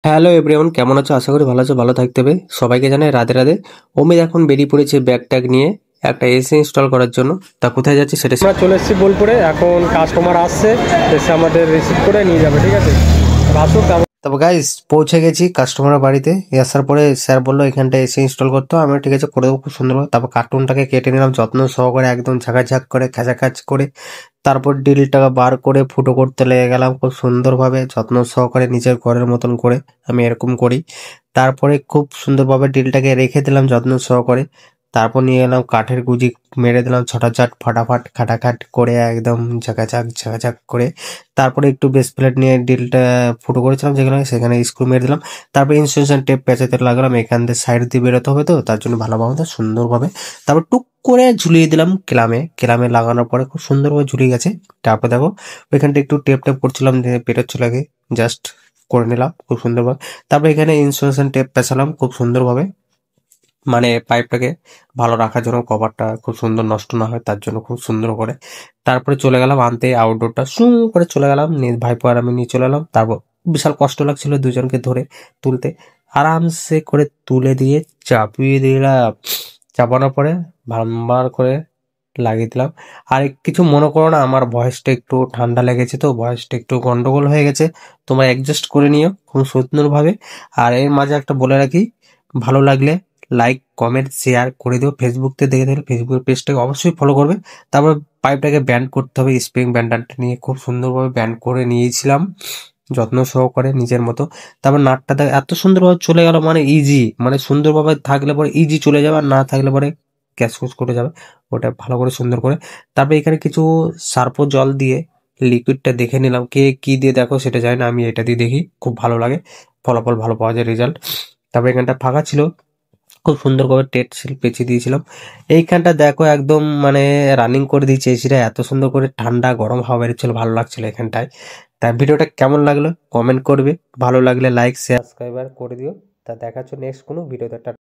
Hello everyone, কেমন আছো? আশা করি ভালো আছো, ভালো থাকতে হবে। সবাইকে জানাই রাধে রাধে। অমিত এখন বেরিয়ে পড়েছে ব্যাগ ট্যাগ নিয়ে একটা এসি ইনস্টল করার জন্য। তা কোথায় যাচ্ছে সেটা আমরা চলে এসেছি বোলপুরে। এখন কাস্টমার আসছে, এসে আমাদের রিসিভ করে নিয়ে যাবে। ঠিক আছে, আসুক। তারপর গাইস পৌঁছে গেছি কাস্টমারের বাড়িতে। আসার পরে স্যার বললো এখানটা এসি ইনস্টল করতে। আমি ঠিক আছে করে দেবো খুব সুন্দর। তারপর কার্টুনটাকে কেটে নিলাম যত্ন সহকারে, একদম ঝাঁকাঝাঁক করে খাঁচাখাচ করে। তারপর ডিলটা বার করে ফুটো করতে লেগে গেলাম খুব সুন্দরভাবে, যত্ন সহকারে নিজের ঘরের মতন করে। আমি এরকম করি। তারপরে খুব সুন্দরভাবে ডিলটাকে রেখে দিলাম যত্ন সহকারে। তারপর নিয়ে এলাম কাঠের গুজি, মেরে দিলাম ছটাছট ফাটাফাট খাটাখাট করে, একদম ঝাঁকাঝাঁক ঝাঁকাঝাঁক করে। তারপরে একটু বেস প্লেট নিয়ে ডিলটা ফুটো করেছিলাম যেখানে, সেখানে স্ক্রু মেরে দিলাম। তারপরে ইনসুলেশন টেপ পেঁচাতে লাগলাম, এখান দিয়ে সাইড দিয়ে বেরোতে হবে তো, তার জন্য ভালোভাবে সুন্দরভাবে। তারপর টুক করে ঝুলিয়ে দিলাম ক্লামে। ক্লামে লাগানোর পরে খুব সুন্দরভাবে ঝুলিয়ে গেছে। তারপর দেখো ওইখানটা একটু টেপ টেপ করছিলাম যে বেরোচ্ছিল আগে, জাস্ট করে নিলাম খুব সুন্দরভাবে। তারপর এখানে ইনসুলেশন টেপ পেঁচালাম খুব সুন্দরভাবে, মানে পাইপটাকে ভালো রাখার জন্য, কভারটা খুব সুন্দর নষ্ট না হয় তার জন্য খুব সুন্দর করে। তারপরে চলে গেলাম আনতে আউটডোরটা, সু করে চলে গেলাম ভাইপো আর আমি নিয়ে চলে এলাম। তারপর বিশাল কষ্ট লাগছিল দুজনকে ধরে তুলতে। আরামসে করে তুলে দিয়ে চাপিয়ে দিলাম। চাপানোর পরে ভাম্বার করে লাগিয়ে দিলাম। আর কিছু মনে করো না, আমার ভয়েসটা একটু ঠান্ডা লেগেছে তো, ভয়েসটা একটু গন্ডগোল হয়ে গেছে। তোমরা অ্যাডজাস্ট করে নিও খুব সুন্দরভাবে। আর এর মাঝে একটা বলে রাখি, ভালো লাগলে লাইক কমেন্ট শেয়ার করে দিও। ফেসবুক থেকে দেখে থাকলে ফেসবুক পেজটাকে অবশ্যই ফলো করবে। তারপর পাইপটাকে ব্যান্ড করতে হবে, স্প্রিং ব্যান্ডারটা নিয়ে খুব সুন্দরভাবে ব্যান্ড করে নিয়েছিলাম যত্ন সহকারে নিজের মতো। তারপর নাটটা এত সুন্দরভাবে চলে গেল, মানে ইজি, মানে সুন্দরভাবে থাকলে পরে ইজি চলে যাবে, আর না থাকলে পরে ক্যাশ কুচ করে যাবে। ওটা ভালো করে সুন্দর করে। তারপরে এখানে কিছু সার্পো জল দিয়ে লিকুইডটা দেখে নিলাম, কে কি দিয়ে দেখো সেটা জানি না, আমি এটা দিয়ে দেখি, খুব ভালো লাগে, ফলাফল ভালো পাওয়া যায়, রেজাল্ট। তারপর এখানটা ফাঁকা ছিল, খুব সুন্দর করে টেট সিল পেঁচিয়ে দিয়েছিলাম। এইখানটা দেখো একদম মানে রানিং করে দিয়েছে এসিটা, এত সুন্দর করে ঠান্ডা গরম হাওয়া বেরোচ্ছিল, ভালো লাগছিল এখানটায়। তাই ভিডিওটা কেমন লাগলো কমেন্ট করবে, ভালো লাগলে লাইক শেয়ার সাবস্ক্রাইবার করে দিও। তা দেখাচ্ছ নেক্সট কোনো ভিডিওতে।